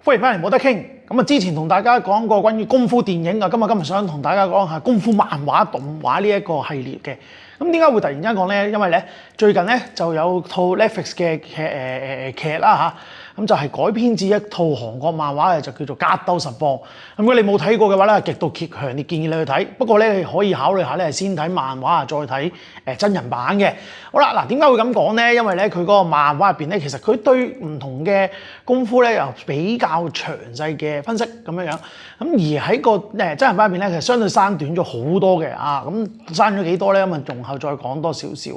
歡迎翻嚟冇得傾。咁啊，之前同大家講過關於功夫電影啊，今日想同大家講下功夫漫畫動畫呢一個系列嘅。咁點解會突然間講咧？因為咧最近咧就有套 Netflix 嘅劇啦嚇，咁就係改編自一套韓國漫畫嘅，就叫做《格鬥實況》。咁如果你冇睇過嘅話咧，極度強烈建議你去睇。不過咧，你可以考慮下咧，先睇漫畫再睇真人版嘅。好啦，嗱點解會咁講咧？因為咧佢嗰個漫畫入邊咧，其實佢對唔同嘅功夫咧有比較詳細嘅分析咁樣樣。咁而喺個真人版入邊咧，其實相對刪短咗好多嘅啊。咁刪咗幾多咧？咁啊，仲後再講多少少。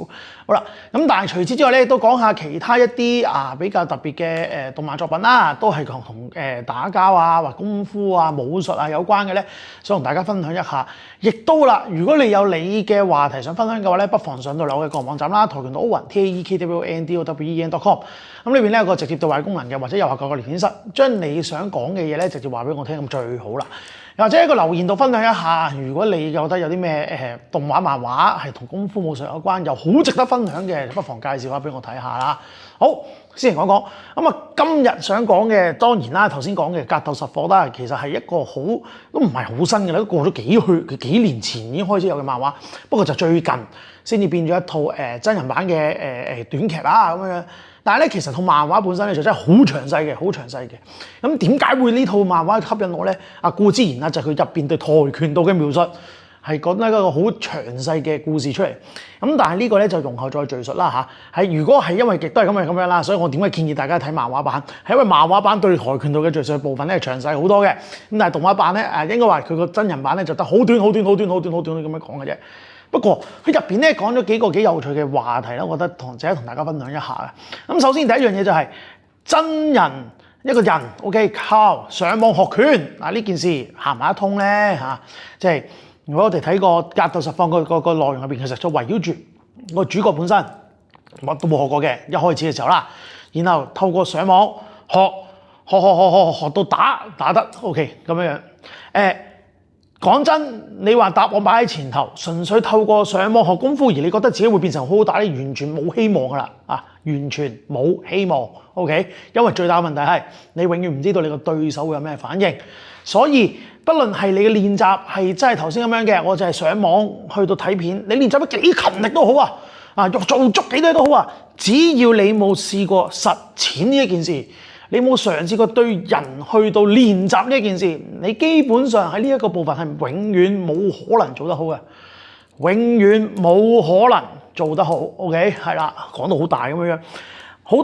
好啦，咁但係除此之外咧，都講下其他一啲比較特別嘅動漫作品啦，都係同打交啊、或功夫啊、武術啊有關嘅咧，想同大家分享一下。亦都啦，如果你有你嘅話題想分享嘅話咧，不妨上到嚟我嘅個人網站啦，跆拳道歐雲 TAEKWONDOWEN.com。咁裏邊咧有個直接對話功能嘅，或者右下角個聊天室，將你想講嘅嘢咧直接話俾我聽，咁最好啦。又或者喺個留言度分享一下，如果你覺得有啲咩動畫漫畫係同功夫武術有關，又好值得分享嘅，不妨介紹下俾我睇下啦。好，先嚟講講。咁啊，今日想講嘅當然啦，頭先講嘅格鬥實況啦，其實係一個都唔係好新嘅啦，都過咗幾年前已經開始有嘅漫畫，不過就最近先至變咗一套真人版嘅短劇啦咁樣。但係咧，其實套漫畫本身咧就真係好詳細嘅，好詳細嘅。咁點解會呢套漫畫吸引我咧？顧之然就係佢入邊對跆拳道嘅描述係講得一個好詳細嘅故事出嚟。咁但係呢個咧就容後再敘述啦嚇。如果係因為亦都係咁樣啦，所以我點解建議大家睇漫畫版？係因為漫畫版對跆拳道嘅敘述部分咧詳細好多嘅。咁但係動畫版咧應該話佢個真人版咧就得好短咁樣講嘅啫。不過佢入邊咧講咗幾個幾有趣嘅話題啦，我覺得值得同大家分享一下嘅。咁首先第一樣嘢就係真人一個人 ，OK 靠上網學拳呢件事行唔行得通咧嚇？即係如果我哋睇過格鬥實況個內容入邊，其實就圍繞住個主角本身乜都冇學過嘅，一開始嘅時候啦，然後透過上網學到打得 OK 咁樣樣講真，你話答案擺喺前頭，純粹透過上網學功夫而你覺得自己會變成好好打，你完全冇希望噶啦完全冇希望 ，OK？ 因為最大嘅問題係你永遠唔知道你個對手會有咩反應，所以不論係你嘅練習係真係頭先咁樣嘅，我就係上網去到睇片，你練習得幾勤力都好做足幾多都好只要你冇試過實踐呢一件事。你冇嘗試過對人去到練習呢件事，你基本上喺呢一個部分係永遠冇可能做得好嘅，永遠冇可能做得好。OK， 係啦，講到好大咁樣，好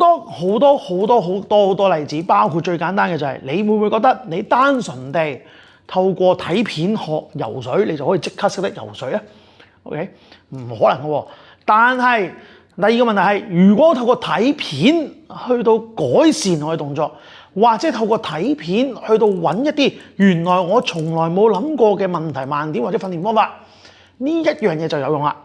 多例子，包括最簡單嘅就係你會唔會覺得你單純地透過睇片學游水，你就可以即刻識得游水啊 ？OK， 唔可能嘅喎，但係。第二個問題係，如果透過睇片去到改善我嘅動作，或者透過睇片去到揾一啲原來我從來冇諗過嘅問題盲點或者訓練方法，呢一樣嘢就有用啦。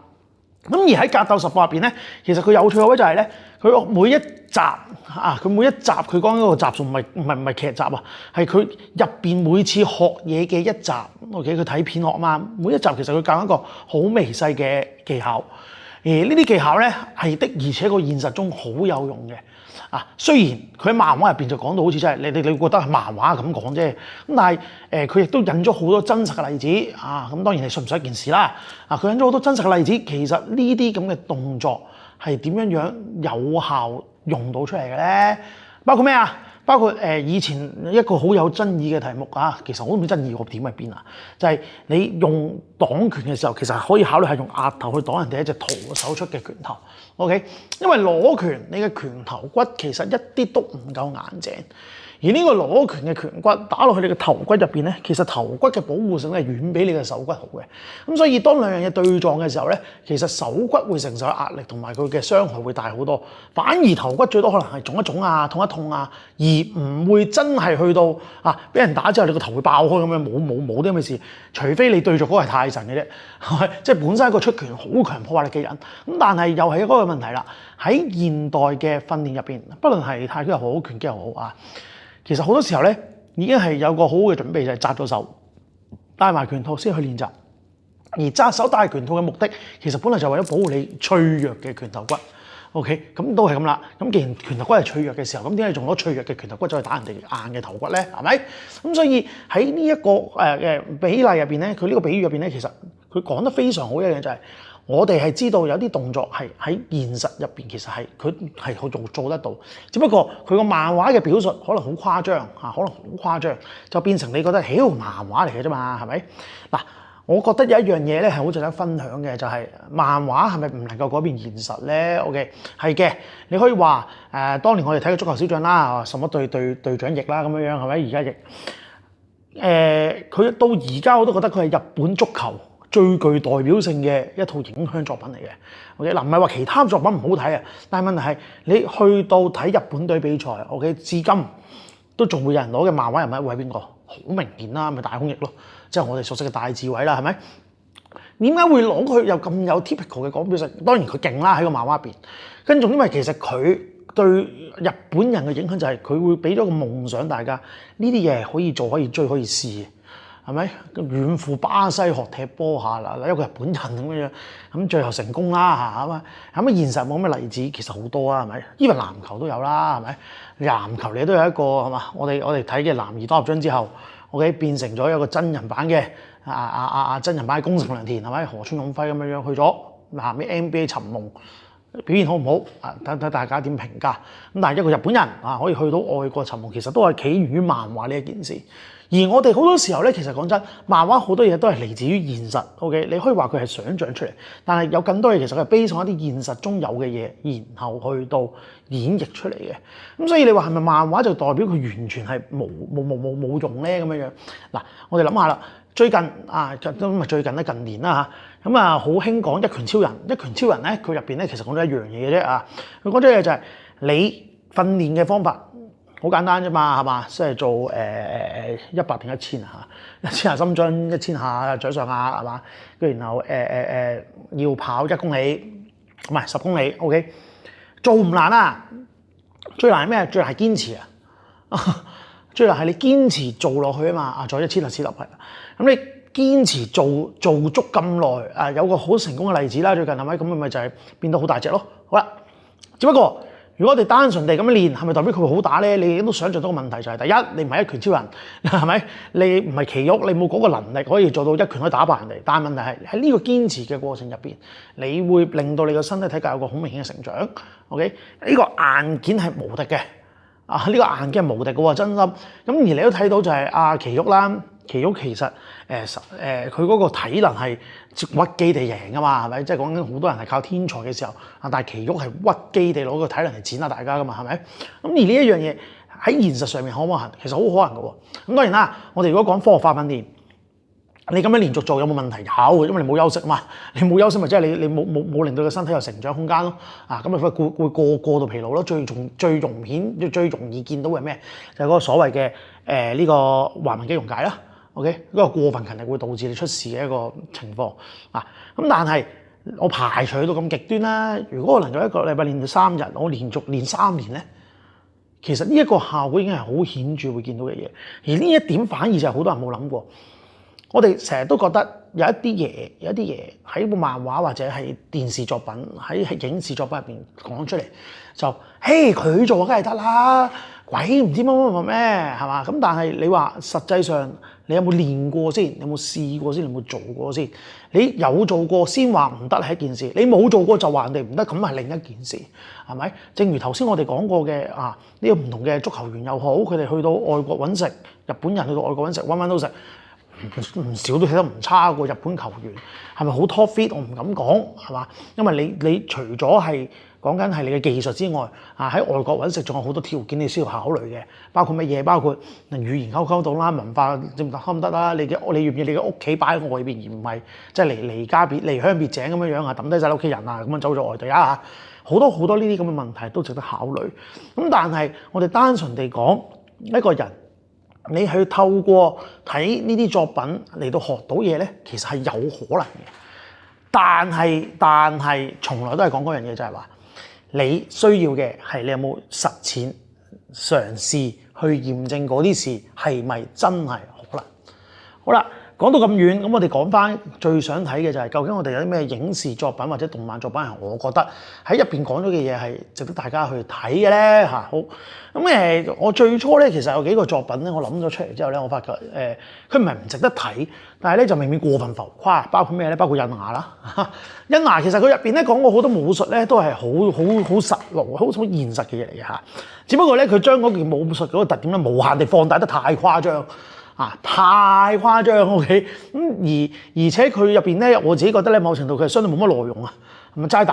咁而喺格鬥實況入邊咧，其實佢有趣嘅位就係咧，佢每一集佢講嗰個集數唔係劇集係佢入邊每次學嘢嘅一集 ，OK， 佢睇片學嘛，每一集其實佢教一個好微細嘅技巧。而呢啲技巧咧係的，而且個現實中好有用嘅。雖然佢喺漫畫入邊就講到好似真係你覺得係漫畫咁講啫，咁但係佢亦都引咗好多真實嘅例子咁當然係信唔信一件事啦。佢引咗好多真實嘅例子，其實呢啲咁嘅動作係點樣有效用到出嚟嘅咧？包括咩啊？包括以前一個好有爭議嘅題目其實我都唔知爭議個點喺邊就係你用擋拳嘅時候，其實可以考慮係用額頭去擋人哋一隻徒手出嘅拳頭 ，OK？ 因為攞拳你嘅拳頭骨其實一啲都唔夠硬淨。而呢個攞拳嘅拳骨打落去你嘅頭骨入邊咧，其實頭骨嘅保護性係遠比你嘅手骨好嘅。咁所以當兩樣嘢對撞嘅時候咧，其實手骨會承受嘅壓力同埋佢嘅傷害會大好多。反而頭骨最多可能係腫一腫痛一痛而唔會真係去到俾人打之後你個頭會爆開咁樣，冇啲咁嘅事。除非你對著嗰個係泰神嘅啫，即係本身一個出拳好強破壞力嘅人。咁但係又係嗰個問題啦。喺現代嘅訓練入邊，不論係太極又好，拳擊又好其實好多時候咧，已經係有個好好嘅準備，就係紮咗手，戴埋拳套先去練習。而紮手戴拳套嘅目的，其實本來就為咗保護你脆弱嘅拳頭骨。OK， 咁都係咁啦。咁既然拳頭骨係脆弱嘅時候，咁點解仲攞脆弱嘅拳頭骨再去打人哋硬嘅頭骨咧？係咪？咁所以喺呢一個比例入邊咧，佢呢個比喻入邊咧，其實佢講得非常好一樣就係、我哋係知道有啲動作係喺現實入邊，其實係佢係好做得到，只不過佢個漫畫嘅表述可能好誇張嚇，可能好誇張，就變成你覺得妖漫畫嚟嘅啫嘛，係咪？嗱。我覺得有一樣嘢咧係好值得分享嘅，就係、漫畫係咪唔能夠改變現實咧 ？OK， 係嘅，你可以話當年我哋睇嘅足球小將啦，什麼隊長翼啦咁樣樣係咪？而家翼佢到而家我都覺得佢係日本足球最具代表性嘅一套影響作品嚟嘅。OK， 嗱唔係話其他作品唔好睇啊，但係問題係你去到睇日本隊比賽 ，OK， 至今都仲會有人攞嘅漫畫人物會係邊個？好明顯啦，咪大空翼咯。即係我哋熟悉嘅大智慧啦，係咪？點解會攞佢有咁有 typical 嘅講表述？當然佢勁啦喺個漫畫入邊，跟住因為其實佢對日本人嘅影響就係佢會俾咗個夢想大家，呢啲嘢可以做、可以追、可以試，係咪？遠赴巴西學踢波下啦，一個日本人咁樣，咁最後成功啦嚇嘛。咁現實冇咩例子，其實好多啊，係咪？even籃球都有啦，係咪？籃球你都有一個係嘛？我哋睇嘅男兒當入樽之後。OK， 變成咗一個真人版嘅真人版嘅宮城良田係咪？河村勇輝咁樣去咗嗱咩 NBA 尋夢表現好唔好啊？睇大家點評價咁。但係一個日本人可以去到外國尋夢，其實都係起源於漫畫呢一件事。而我哋好多時候咧，其實講真，漫畫好多嘢都係嚟自於現實。OK， 你可以話佢係想像出嚟，但係有更多嘢其實係based on一啲現實中有嘅嘢，然後去到演繹出嚟嘅。咁所以你話係咪漫畫就代表佢完全係冇用咧？咁樣樣嗱，我哋諗下啦，最近咁最近咧近年啦嚇，咁好興講一拳超人。一拳超人咧，佢入邊咧其實講咗一樣嘢嘅啫啊。佢講咗嘢就係你訓練嘅方法。好簡單啫嘛，係嘛？即係做100定1000啊，1000下深蹲，1000下掌上壓，係嘛？跟住然後要跑1公里，唔係10公里 ，OK？ 做唔難啊，最難係咩？最難係堅持啊！最難係你堅持做落去啊嘛！做1000下切入係，咁你堅持做足咁耐有個好成功嘅例子啦，最近係咪？咁咪就係變到好大隻咯。好啦，只不過。如果我哋單純地咁樣練，係咪代表佢會好打咧？你都想像到個問題就係、是，第一，你唔係一拳超人，係咪？你唔係奇煜，你冇嗰個能力可以做到一拳可以打敗人哋。但係問題係喺呢個堅持嘅過程入邊，你會令到你個身體體格有個好明顯嘅成長。OK， 呢個硬件係無敵嘅，呢個硬件係無敵嘅喎，真心。咁而你都睇到就係奇煜啦。奇煜其實佢嗰個體能係屈機地贏噶嘛，係咪？即係講緊好多人係靠天才嘅時候，但係奇煜係屈機地攞個體能嚟剪下大家噶嘛，係咪？咁而呢一樣嘢喺現實上面可唔可行？其實好可能嘅喎。咁當然啦，我哋如果講科學化訓練，你咁樣連續做有冇問題？有，因為你冇休息嘛。你冇休息咪即係你冇令到個身體有成長空間咯。咁咪會過度疲勞咯。最容易見到嘅咩？就係嗰個所謂嘅呢個橫紋肌溶解啦。OK， 嗰個過分勤力會導致你出事嘅一個情況咁但係我排除到咁極端啦。如果我能夠一個禮拜練到3日，我連續練3年咧，其實呢一個效果已經係好顯著會見到嘅嘢。而呢一點反而就係好多人冇諗過。我哋成日都覺得有一啲嘢喺部漫畫或者係電視作品喺影視作品入邊講出嚟，就嘿佢做梗係得啦，鬼唔知乜咩係嘛？咁但係你話實際上你有冇練過先？你有冇試過先？你有冇做過先？你有做過先話唔得係一件事，你冇做過就話人哋唔得，咁係另一件事，係咪？正如頭先我哋講過嘅呢個唔同嘅足球員又好，佢哋去到外國揾食，日本人去到外國揾食，揾都食。唔少都睇得唔差過日本球員，係咪好 top fit？ 我唔敢講，係嘛？因為你除咗係講緊係你嘅技術之外，喺外國揾食仲有好多條件你需要考慮嘅，包括乜嘢？包括語言溝到啦，文化得唔得啦？你願唔願意你嘅屋企擺喺外邊，而唔係即係離鄉別井咁樣樣抌低晒屋企人咁樣走咗外地好多呢啲咁嘅問題都值得考慮。咁但係我哋單純地講一個人。你去透過睇呢啲作品嚟到學到嘢咧，其實係有可能嘅。但係從來都係講嗰樣嘢，就係話你需要嘅係你有冇實踐嘗試去驗證嗰啲事係咪真係可能。好啦，講到咁遠，咁我哋講翻最想睇嘅就係究竟我哋有啲咩影視作品或者動漫作品係我覺得喺入邊講咗嘅嘢係值得大家去睇嘅咧嚇。好，咁我最初咧其實有幾個作品咧，我諗咗出嚟之後咧，我發覺佢唔係唔值得睇，但係咧就未免過分浮誇。包括咩咧？包括印牙啦，印牙其實佢入邊咧講過好多武術咧，都係好實路、好現實嘅嘢嚟嘅嚇。只不過咧佢將嗰件武術嗰個特點咧無限地放大得太誇張。太誇張 ，OK， 咁而且佢入邊咧，我自己覺得咧，某程度佢係相對冇乜內容啊，咁齋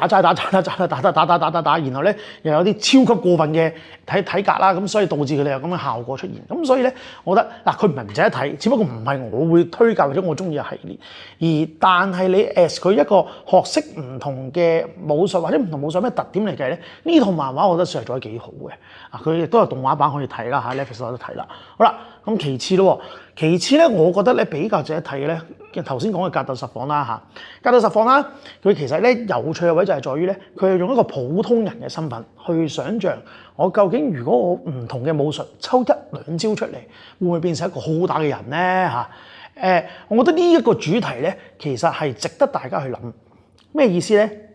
打，然後咧又有啲超級過分嘅體格啦，咁所以導致佢哋有咁嘅效果出現。咁所以咧，我覺得嗱，佢唔係唔值得睇，只不過唔係我會推介或者我中意嘅系列。但係你 as 佢一個學識唔同嘅武術或者唔同武術有咩特點嚟計咧，呢套漫畫我覺得算係做得幾好嘅。佢亦都有動畫版可以睇啦嚇 ，Netflix 有得睇啦。好啦。咁其次咧，我覺得咧比較值得睇嘅咧，頭先講嘅格鬥實況啦嚇，格鬥實況啦，佢其實咧有趣嘅位就係在於咧，佢係用一個普通人嘅身份去想像我究竟如果我唔同嘅武術抽一兩招出嚟，會唔會變成一個好好打嘅人咧嚇？我覺得呢一個主題咧，其實係值得大家去諗。咩意思咧？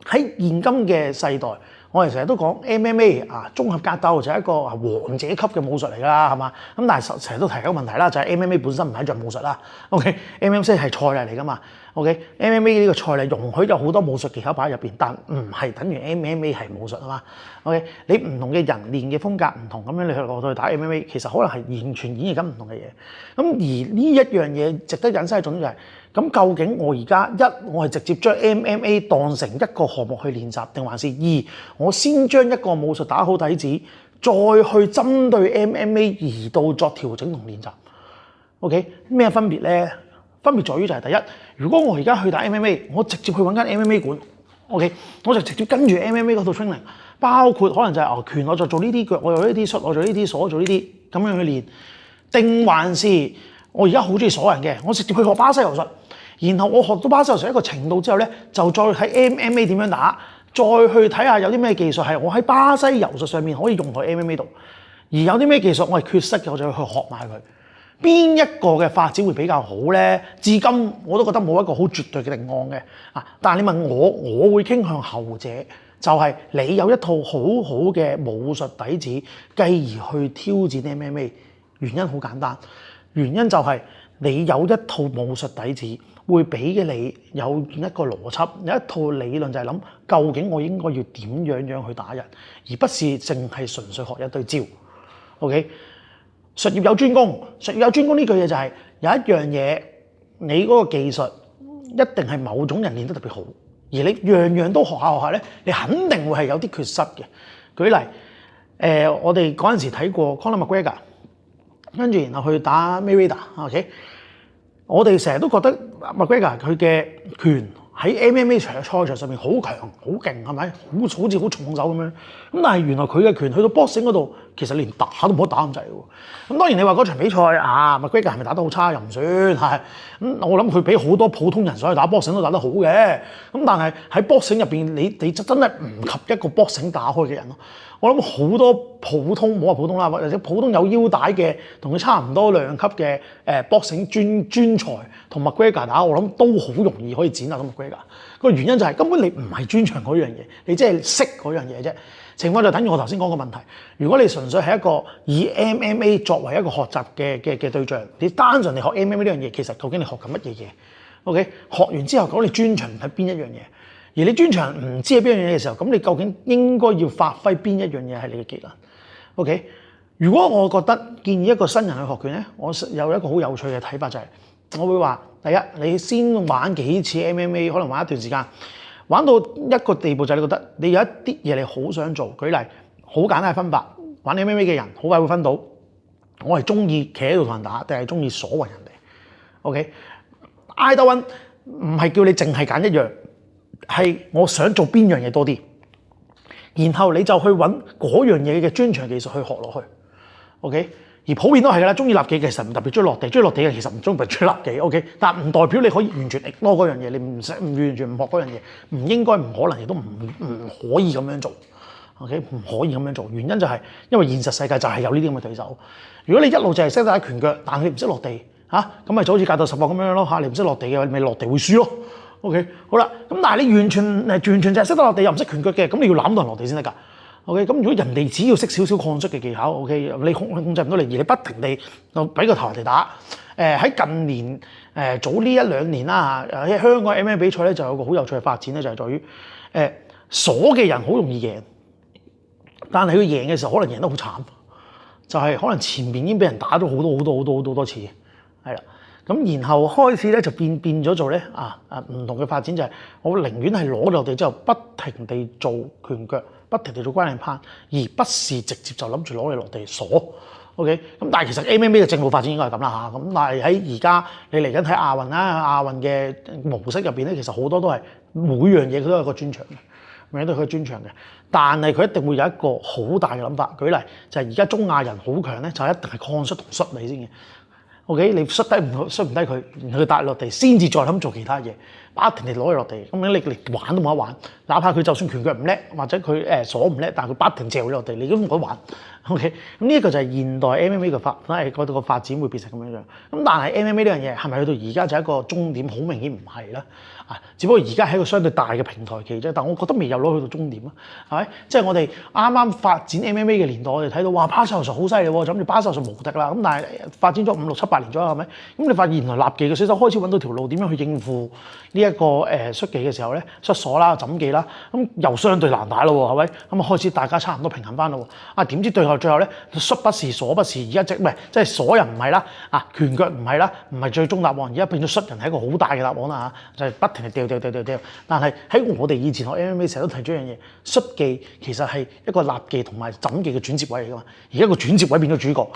喺現今嘅世代。我哋成日都講 MMA 綜合格鬥就係一個王者級嘅武術嚟㗎啦，係嘛？咁但係成日都提一個問題啦，就係 MMA 本身唔係一種武術啦。OK，MMA 係賽例嚟㗎嘛。OK，MMA 呢個賽例容許有好多武術技巧擺喺入邊，但唔係等於 MMA 係武術啊嘛。OK， 你唔同嘅人練嘅風格唔同，咁樣你去落去打 MMA，其實可能係完全演繹緊唔同嘅嘢。咁而呢一樣嘢值得引申嘅重點就係。咁究竟我而家我係直接將 MMA 當成一個項目去練習，定還是我先將一個武術打好底子，再去針對 MMA 而到作調整同練習 ？OK， 咩分別咧？分別在於就係第一，如果我而家去打 MMA，我直接去揾間 MMA 館 ，OK， 我就直接跟住 MMA 嗰套 training， 包括可能就係拳我就做呢啲腳，我做呢啲術，我做呢啲鎖，我做呢啲咁樣去練，定還是我而家好中意鎖人嘅，我直接去學巴西柔術。然後我學到巴西柔術一個程度之後咧，就再睇 MMA 點樣打，再去睇下有啲咩技術係我喺巴西柔術上面可以用喺 MMA 度，而有啲咩技術我係缺失嘅，我就去學埋佢。邊一個嘅發展會比較好咧？至今我都覺得冇一個好絕對嘅定案嘅。但係你問我，我會傾向後者，就係你有一套好好嘅武術底子，繼而去挑戰 MMA。原因好簡單，原因就係你有一套武術底子。會俾嘅你有一個邏輯，有一套理論就係諗究竟我應該要點樣去打人，而不是淨係純粹學一對招。OK， 術業有專攻，術業有專攻呢句嘢就係有一樣嘢，你嗰個技術一定係某種人練得特別好，而你樣樣都學下咧，你肯定會係有啲缺失嘅。舉例，我哋嗰陣時睇過 Conor McGregor， 跟住然後去打 Mayweather，OK。我哋成日都覺得 McGregor 佢嘅拳喺 MMA 賽場上面好強好勁，係咪？好似好重手咁樣。咁但係原來佢嘅拳去到 boxing 嗰度，其實連打都唔好打咁滯喎。咁當然你話嗰場比賽McGregor 係咪打得好差又唔算係。咁我諗佢比好多普通人上去打 boxing 都打得好嘅。咁但係喺 boxing 入邊，你真係唔及一個 boxing 打開嘅人咯。我諗好多普通，冇話普通啦，或者普通有腰帶嘅，同佢差唔多量級嘅boxing 專才同 McGregor 打，我諗都好容易可以剪到 McGregor。個原因就係根本你唔係專長嗰樣嘢，你即係識嗰樣嘢啫。情況就等於我頭先講個問題，如果你純粹係一個以 MMA 作為一個學習嘅對象，你單純你學 MMA 呢樣嘢，其實究竟你學緊乜嘢嘢 ？OK， 學完之後講你專長係邊一樣嘢？而你專長唔知係邊樣嘢嘅時候，咁你究竟應該要發揮邊一樣嘢係你嘅技能 ？OK， 如果我覺得建議一個新人去學拳咧，我有一個好有趣嘅睇法就係，我會話第一，你先玩幾次 MMA， 可能玩一段時間，玩到一個地步就係你覺得你有一啲嘢你好想做。舉例，好簡單嘅分法，玩 MMA 嘅人好快會分到，我係中意企喺度同人打，定係中意鎖暈人哋。OK，Either one 唔係叫你淨係揀一樣。係我想做邊樣嘢多啲，然後你就去揾嗰樣嘢嘅專長技術去學落去 ，OK？ 而普遍都係㗎啦，中意立技其實唔特別中意落地，中意落地嘅其實唔中意立技 ，OK？ 但唔代表你可以完全 ignore 嗰樣嘢，你唔完全唔學嗰樣嘢，唔應該、唔可能，亦都唔可以咁樣做 ，OK？ 唔可以咁樣做，原因就係因為現實世界就係有呢啲咁嘅對手。如果你一路就係識打拳腳，但係你唔識落地，咁咪就好似格鬥10搏咁樣咯嚇，你唔識落地嘅咪落地會輸咯。OK， 好啦，咁但係你完全就係識得落地又唔識拳腳嘅，咁你要攬到人落地先得㗎。OK， 咁如果人哋只要識少少抗摔嘅技巧 ，OK， 你控制唔到你，而你不停地就俾個頭人哋打。喺近年早呢1-2年啦嚇，喺香港 MMA 比賽咧就有個好有趣嘅發展咧，就係在於鎖嘅人好容易贏，但係佢贏嘅時候可能贏得好慘，就係可能前面已經俾人打咗好多次，係啦。咁然後開始咧就變咗做咧唔同嘅發展就係我寧願係攞落地之後不停地做拳腳，不停地做關鍵攀，而不是直接就諗住攞你落地鎖。OK， 咁但係其實 MMA 嘅正路發展應該係咁啦嚇。咁但係喺而家你嚟緊睇亞運啦，亞運嘅模式入邊咧，其實好多都係每樣嘢佢都有個專長嘅，每樣都係佢專長嘅。但係佢一定會有一個好大嘅諗法。舉例就係而家中亞人好強咧，就一定係抗摔同摔你先嘅。OK， 你摔唔低佢，然後佢帶落地，先至再諗做其他嘢，不停地攞佢落地，咁樣你玩都冇得玩。哪怕佢就算拳腳唔叻，或者佢鎖唔叻，但係佢不停嚼你落地，你都冇得玩。OK， 咁呢一個就係現代 MMA 嘅發展會變成咁樣樣。咁但係 MMA 呢樣嘢係咪去到而家就係一個終點？好明顯唔係啦。只不過而家係一個相對大嘅平台期啫。但我覺得未有攞去到終點啊，係咪？即係我哋啱啱發展 MMA 嘅年代，我哋睇到哇巴塞羅術好犀利喎，就諗住巴塞羅術無敵啦。咁但係發展咗5、6、7、8年左右係咪？咁你發現原來立技嘅選手開始揾到條路點樣去應付呢一個摔技嘅時候咧，摔鎖啦、枕技啦，咁又相對難打咯喎，係咪？咁啊開始大家差唔多平衡翻咯喎。點知最後咧摔不是鎖不是，而家即係鎖人唔係啦，拳腳唔係啦，唔係最終答案，而家變咗摔人係一個好大嘅答案啦嚇，就係不停係掉。但係喺我哋以前學 MMA 成日都提出一樣嘢，摔技其實係一個立技同埋枕技嘅轉接位嚟噶嘛，而家個轉接位變咗主角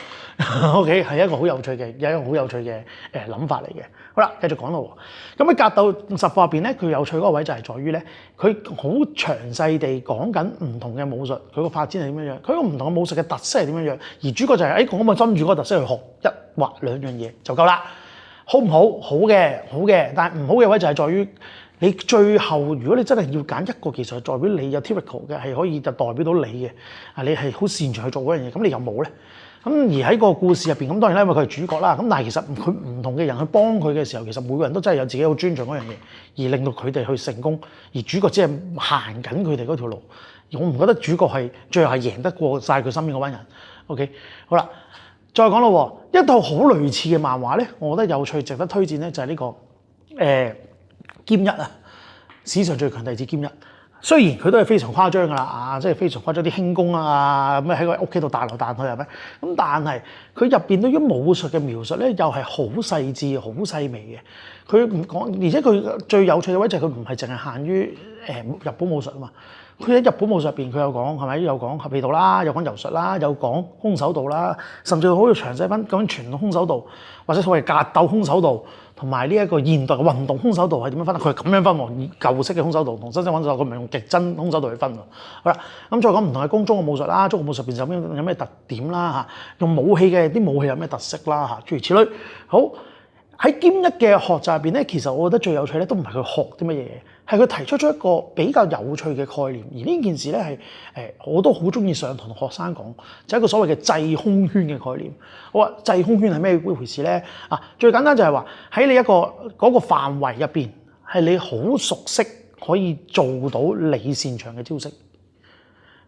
，OK 係一個好有趣嘅諗法嚟嘅。好啦，繼續講咯喎。咁喺格鬥10課入邊咧，佢有趣嗰個位就係在於咧，佢好詳細地講緊唔同嘅武術，佢個發展係點樣樣，佢個唔同嘅武術嘅特色係點樣樣，而主角就係我咪跟住嗰個特色去學1或2樣嘢就夠啦。好唔好？好嘅，但係唔好嘅位就係在於你最後如果你真係要揀一個技術代表你有 typical 嘅係可以就代表到你嘅，你係好擅長去做嗰樣嘢，咁你有冇咧？咁而喺個故事入邊，咁當然啦，因為佢係主角啦。咁但係其實佢唔同嘅人去幫佢嘅時候，其實每個人都真係有自己好專長嗰樣嘢，而令到佢哋去成功。而主角只係行緊佢哋嗰條路。而我唔覺得主角係最後係贏得過晒佢身邊嗰班人。OK， 好啦，再講咯喎，一套好類似嘅漫畫咧，我覺得有趣值得推薦咧，就係呢個劍一啊，史上最強弟子劍一。雖然佢都係非常誇張㗎啦，即係非常誇張啲輕功啊，咁喺個屋企度彈來彈去係咪？咁但係佢入邊對於武術嘅描述咧，又係好細緻、好細微嘅。佢唔講，而且佢最有趣嘅位就係佢唔係淨係限於日本武術啊嘛。佢喺日本武術入邊，佢有講係咪？有講合氣道啦，有講柔術啦，有講空手道啦，甚至好詳細分講傳統空手道或者所謂格鬥空手道。同埋呢一個現代嘅運動空手道係點樣分？佢係咁樣分喎，以舊式嘅空手道同新式空手道，佢唔係用極真空手道去分喎。好啦，咁再講唔同嘅中國武術啦，中國武術入邊有咩特點啦嚇？用武器嘅啲武器有咩特色啦嚇？諸如此類。好，喺劍一嘅學習入邊咧，其實我覺得最有趣咧，都唔係佢學啲乜嘢嘢，係佢提出咗一個比較有趣嘅概念。而呢件事咧係我都好中意上堂同學生講，就係一個所謂嘅制空圈嘅概念。好啊，制空圈係咩回事咧？最簡單就係話喺你一個嗰個範圍入邊，係你好熟悉可以做到你擅長嘅招式。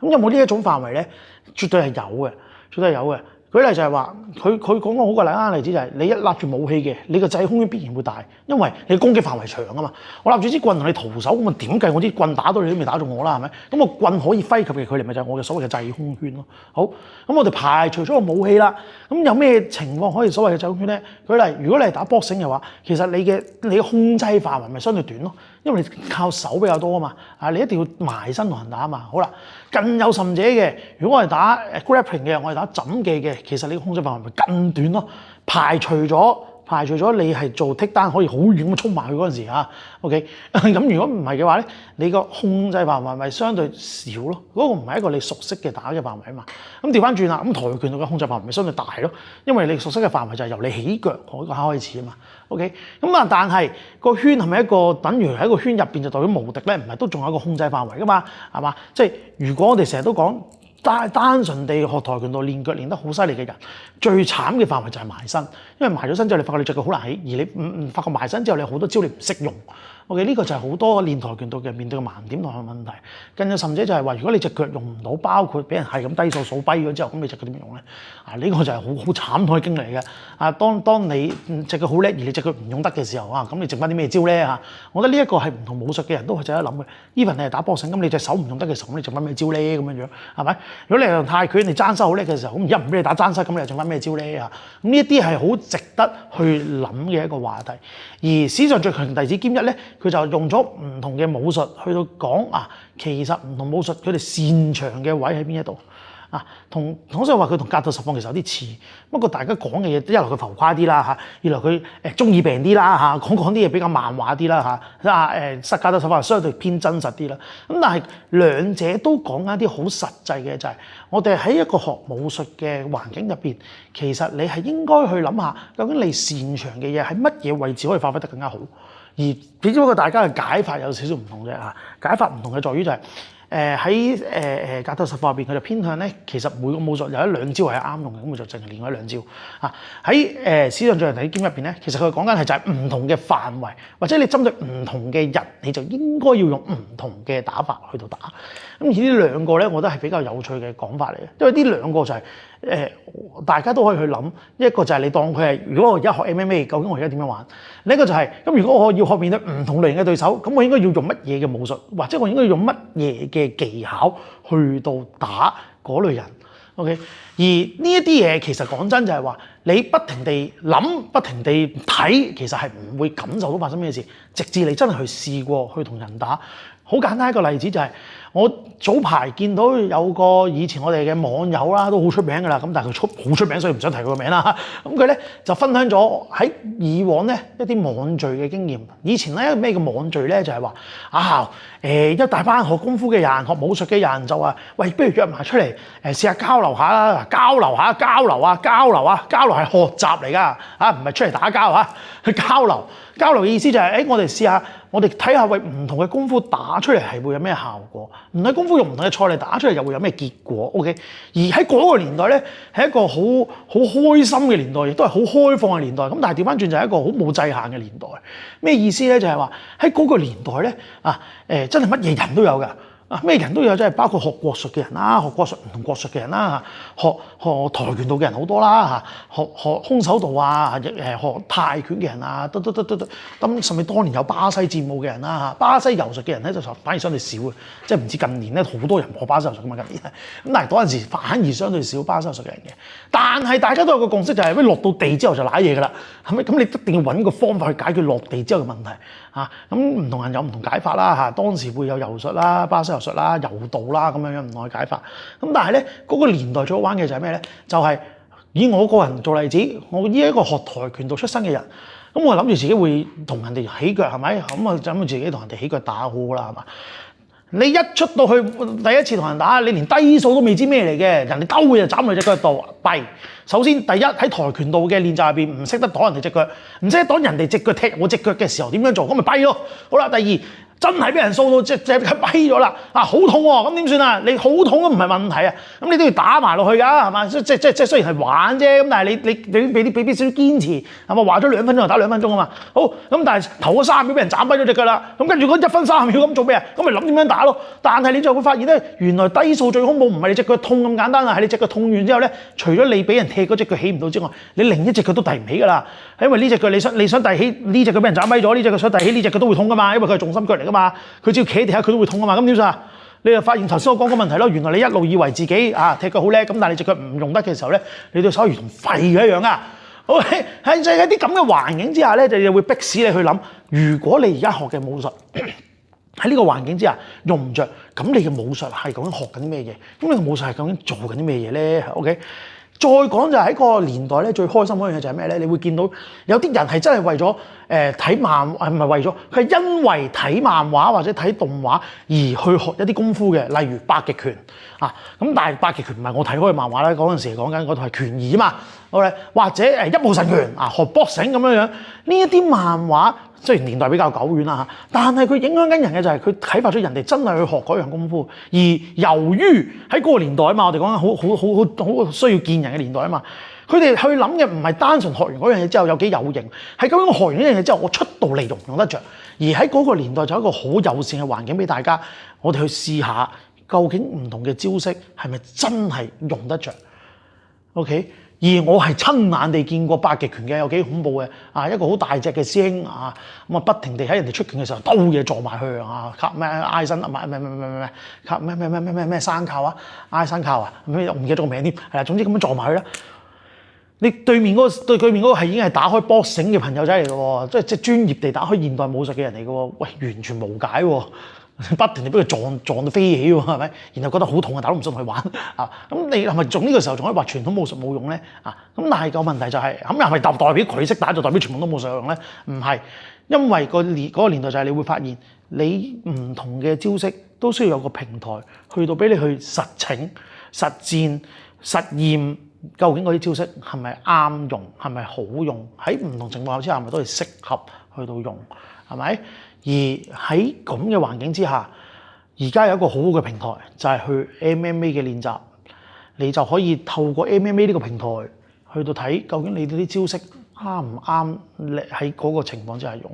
咁有冇呢一種範圍咧？絕對係有嘅，絕對係有嘅。舉例就係話，佢講個好嘅例子就係你一立住武器嘅，你個制空圈必然會大，因為你攻擊範圍長啊嘛。我立住支棍同你徒手咁啊，點計我啲棍打到你都未打中我啦，係咪？咁個棍可以揮及嘅距離咪就係我嘅所謂嘅制空圈咯。好，咁我哋排除咗個武器啦，咁有咩情況可以所謂嘅制空圈咧？舉例，如果你係打 boxing 嘅話，其實你嘅控制範圍咪相對短咯，因為你靠手比較多啊嘛。你一定要埋身同人打啊嘛。好啦，更有甚者嘅，如果我係打grappling 嘅，我係打枕技嘅。其實你嘅控制範圍咪更短咯，排除咗你係做剔單可以好遠咁衝埋去嗰陣時，OK， 咁如果唔係嘅話咧，你個控制範圍咪相對少咯，嗰個唔係一個你熟悉嘅打嘅範圍啊嘛。咁調翻轉啦，咁跆拳道嘅控制範圍咪相對大咯，因為你熟悉嘅範圍就係由你起腳開始啊嘛。OK， 咁但係個圈係咪一個等於喺個圈入邊就代表無敵咧？唔係，都仲有一個控制範圍噶嘛，係嘛？即係如果我哋成日都講單純地學跆拳道練腳練得好犀利嘅人，最慘嘅範圍就係埋身，因為埋咗身之後，你發覺你隻腳好難起，而你發覺埋身之後，你好多招你唔識用。OK， 呢個就係好多練跆拳道嘅人面對嘅盲點同埋問題。更有甚者就係話，如果你隻腳用唔到，包括俾人係咁低數跛咗之後，咁你隻腳點用咧？呢個就係好慘痛嘅經歷嚟嘅。當你隻腳好叻，而你隻腳唔用得嘅時候咁你剩翻啲咩招咧？我覺得呢一個係唔同武術嘅人都係值得諗嘅。even 你係打搏繩，咁你隻手唔用得嘅時候，咁你剩翻咩招咧？咁樣係咪？如果你係用泰拳，你爭膝好叻嘅時候，咁而家唔俾你打爭膝，咁你又剩翻咩招咧？咁呢一啲係好值得去諗嘅一個話題。而史上最強弟子兼一咧，佢就用咗唔同嘅武術去到講其實唔同武術佢哋擅長嘅位喺邊一度同所以話佢同格鬥實況其實有啲似，不過大家講嘅嘢一來佢浮誇啲啦二來佢中意病啲啦講啲嘢比較漫畫啲啦格鬥實況相對偏真實啲啦。咁但係兩者都講緊一啲好實際嘅，就係我哋喺一個學武術嘅環境入邊，其實你係應該去諗下，究竟你擅長嘅嘢喺乜嘢位置可以發揮得更加好。而只不過大家嘅解法有少少唔同啫解法唔同嘅在於就係喺格鬥實況入邊，佢就偏向咧，其實每個武術有一兩招係啱用嘅，咁佢就淨係練嗰一兩招喺史上最強弟子兼一入邊咧，其實佢講緊係就係唔同嘅範圍，或者你針對唔同嘅人，你就應該要用唔同嘅打法去到打。咁而呢兩個咧，我覺得係比較有趣嘅講法嚟嘅，因為呢兩個就係大家都可以去諗。一個就係你當佢係，如果我而家學 MMA， 究竟我而家點樣玩？另一個就係咁，如果我要學面對唔同類型嘅對手，咁我應該要用乜嘢嘅武術，或者我應該要用乜嘢嘅技巧去到打嗰類人。OK， 而呢一啲嘢其實講真就係話，你不停地諗，不停地睇，其實係唔會感受到發生咩事，直至你真係去試過去同人打。好簡單一個例子就係我早排見到有個以前我哋嘅網友啦，都好出名㗎啦，咁但係佢好出名，所以唔想提佢個名啦。咁佢咧就分享咗喺以往咧一啲網聚嘅經驗。以前咧咩叫網聚咧？就係話一大班學功夫嘅人、學武術嘅人就話：喂，不如約埋出嚟試下交流下啦，交流係學習嚟㗎，唔係出嚟打交去交流。交流嘅意思就係我哋試下，我哋睇下為唔同嘅功夫打出嚟係會有咩效果，唔同嘅功夫用唔同嘅菜嚟打出嚟又會有咩結果。OK， 而喺嗰個年代咧係一個好開心嘅年代，亦都係好開放嘅年代。咁但係調翻轉就係一個好冇制限嘅年代。咩意思咧？就係話喺嗰個年代咧真係乜嘢人都有㗎。咩人都有，即係包括學國術嘅人啦，學國術唔同國術嘅人啦，學跆拳道嘅人好多啦，學空手道學泰拳嘅人咁甚至當年有巴西戰舞嘅人啦，巴西柔術嘅人咧就反而相對少嘅，即係唔知近年咧好多人學巴西柔術㗎嘛，近年咁但係嗰陣時反而相對少巴西柔術嘅人嘅。但係大家都有個共識就係落到地之後就瀨嘢㗎啦，係咪？咁你一定要揾個方法去解決落地之後嘅問題咁唔同人有唔同解法啦當時會有柔術啦、巴西柔術啦、柔道啦咁樣唔同嘅解法。咁但係咧嗰個年代最好玩嘅就係咩咧？就係以我個人做例子，我依一個學跆拳道出身嘅人，咁我諗住自己會同人哋起腳係咪？咁啊諗住自己同人哋起腳打好啦係嘛？你一出到去第一次同人打，你連低數都未知咩嚟嘅，人哋兜嘅就斬落隻腳度弊。首先第一喺跆拳道嘅練習入邊唔識得擋人哋隻腳，唔識得擋人哋隻腳踢我隻腳嘅時候點樣做，咁咪跛咯。好啦，第二真係俾人掃到隻腳跛咗啦，好痛喎，咁點算啊？你好痛都唔係問題啊，咁你都要打埋落去㗎，係嘛？即雖然係玩啫，咁但係你俾少少堅持，係咪？話咗2分鐘就打2分鐘啊嘛。好，咁但係頭嗰3秒俾人斬跛咗隻腳啦，咁跟住嗰1分3秒咁做咩啊？咁咪諗點樣打咯？但係你就會發現咧，原來低數最恐怖唔係你隻腳痛咁簡單啊，係你隻腳痛完之後咧，除咗你俾人踢嗰隻腳起唔到之外，你另一隻腳都遞唔起㗎啦。係因為呢隻腳你想遞起呢隻腳俾人斬跛咗，呢隻腳想遞起呢隻腳都會痛㗎嘛，因為佢係重心腳嚟㗎嘛，佢只要企喺地下佢都會痛㗎嘛。咁點算啊？你就發現頭先我講個問題咯，原來你一路以為自己踢腳好叻，咁但係你隻腳唔用得嘅時候咧，你對手如同廢嘅一樣啊。OK， 喺啲咁嘅環境之下咧，就會逼使你去諗，如果你而家學嘅武術喺呢個環境之下用唔着，咁你嘅武術係究竟學緊啲咩嘢？咁你嘅武術係究竟做緊啲咩嘢咧 ？OK。再講就係喺個年代咧，最開心嗰樣嘢就係咩咧？你會見到有啲人係真係為咗睇漫畫，唔係為咗，佢係因為睇漫畫或者睇動畫而去學一啲功夫嘅，例如八極拳咁但係八極拳唔係我睇開嘅漫畫咧，嗰陣時講緊嗰套係拳兒啊嘛，或者一步神拳學 boxing 咁樣樣，呢一啲漫畫雖然年代比較久遠啦嚇，但係佢影響緊人嘅就係佢啟發咗人哋真係去學嗰樣功夫。而由於喺嗰個年代啊嘛，我哋講緊好需要見人嘅年代啊嘛，佢哋去諗嘅唔係單純學完嗰樣嘢之後有幾有型，係究竟我學完呢樣嘢之後我出到嚟用唔用得着。而喺嗰個年代就有一個好友善嘅環境俾大家，我哋去試下究竟唔同嘅招式係咪真係用得着。OK。而我係親眼地見過八極拳嘅有幾恐怖嘅啊！一個好大隻嘅師兄啊，咁啊不停地喺人哋出拳嘅時候兜嘢撞埋去啊！卡咩挨身啊？唔係卡咩山靠啊？挨山靠啊？咩我唔記得咗個名添，係啦，總之咁樣撞埋去啦。你對面嗰個係已經係打開 boxing 嘅朋友仔嚟嘅喎，即係專業地打開現代武術嘅人嚟嘅喎，喂，完全無解喎！不停地俾佢撞到飛起喎，係咪？然後覺得好痛啊，打都唔想去玩啊！咁你係咪仲呢個時候仲可以話傳統武術冇用咧？啊！咁但係個問題就係咁又係咪代表佢識打就代表全部都冇用咧？唔係，因為嗰個年代就係你會發現你唔同嘅招式都需要有個平台去到俾你去實踐、實戰、實驗，究竟嗰啲招式係咪啱用，係咪好用？喺唔同情況之下，係咪都係適合去到用？係咪？而喺咁嘅環境之下，而家有一個好好嘅平台，就係去 MMA 嘅練習，你就可以透過 MMA 呢個平台去到睇究竟你哋啲招式啱唔啱喺嗰個情況之下用。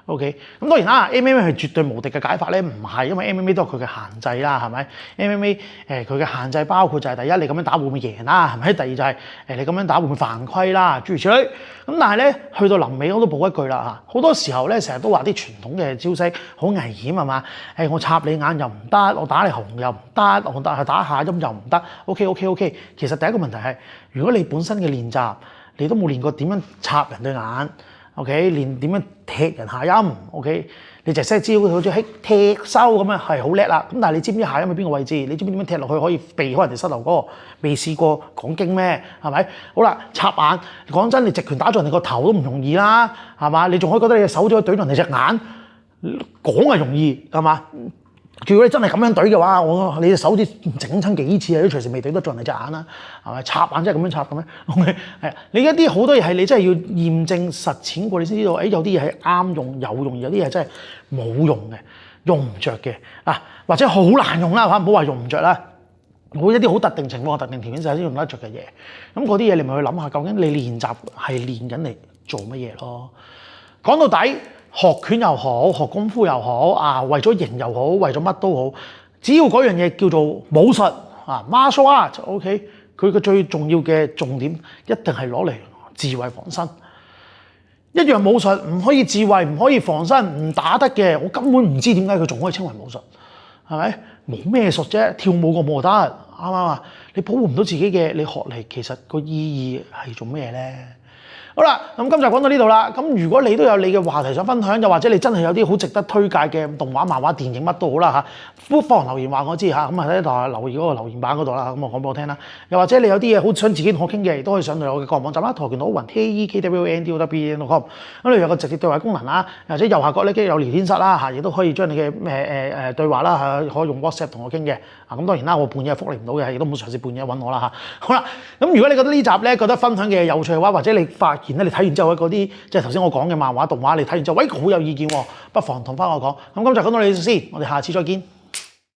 OK， 咁當然啦 ，MMA 係絕對無敵嘅解法咧，唔係，因為 MMA 都有佢嘅限制啦，係咪 ？MMA 佢嘅限制包括就係第一，你咁樣打會唔會贏啦，係咪？第二就係你咁樣打會唔會犯規啦，諸如此類。咁但係咧，去到臨尾我都補一句啦嚇，好多時候咧成日都話啲傳統嘅招式好危險係嘛？我插你眼又唔得，我打你紅又唔得，我打下陰又唔得。OK， 其實第一個問題係，如果你本身嘅練習你都冇練過點樣插人對眼。OK， 練點樣踢人下陰 ，OK， 你就識招好似喺踢收咁樣係好叻啦。咁但係你知唔知下陰喺邊個位置？你知唔知點樣踢落去可以避開人哋膝頭哥？未試過講經咩？係咪？好啦，插眼，講真，你直拳打咗人哋個頭都唔容易啦，係嘛？你仲可以覺得你隻手可以懟人哋隻眼，講係容易係嘛？如果你真係咁樣懟嘅話，你隻手指整親幾次啊，都隨時未懟得中人哋隻眼啦，係咪？插眼真係咁樣插嘅咩 ？OK， 係啊，你一啲好多嘢係你真係要驗證實踐過，你先知道，有啲嘢係啱用有用，有啲嘢真係冇用嘅，用唔着嘅啊，或者好難用啦嚇，唔好話用唔着啦，冇一啲好特定情況、特定條件下先用得着嘅嘢，咁嗰啲嘢你咪去諗下，究竟你練習係練緊嚟做乜嘢咯？講到底。學拳又好，學功夫又好，啊，為咗贏又好，為咗乜都好，只要嗰樣嘢叫做武術啊 ，martial art，OK，佢嘅最重要嘅重點一定係攞嚟自衛防身。一樣武術唔可以自衛，唔可以防身，唔打得嘅，我根本唔知點解佢仲可以稱為武術，係咪？冇咩術啫，跳舞個武得，啱唔啱啊？你保護唔到自己嘅，你學嚟其實個意義係做咩咧？好啦，咁今集講到呢度啦。咁如果你都有你嘅話題想分享，又或者你真係有啲好值得推介嘅動畫、漫畫、電影乜都好啦嚇，不妨留言話我知嚇。咁啊喺度留言嗰個留言板嗰度啦，咁我講俾我聽啦。又或者你有啲嘢好想自己同我傾嘅，亦都可以上到我嘅個人網站啦，跆拳道雲 TAEKWONDOWEN.com。咁你有個直接對話功能啦，或者右下角咧有聊天室啦嚇，亦都可以將你嘅對話啦嚇，可以用 WhatsApp 同我傾嘅。啊咁當然啦，我半夜覆你唔到嘅，亦都唔好嘗試半夜揾我啦嚇。好啦，咁如果你覺得呢集咧覺得分享嘅有趣嘅話，或者你發現咧你睇完之後嗰啲即係頭先我講嘅漫畫動畫，你睇完之後，喂好有意見喎，不妨同翻我講。咁今集講到呢度先，我哋下次再見。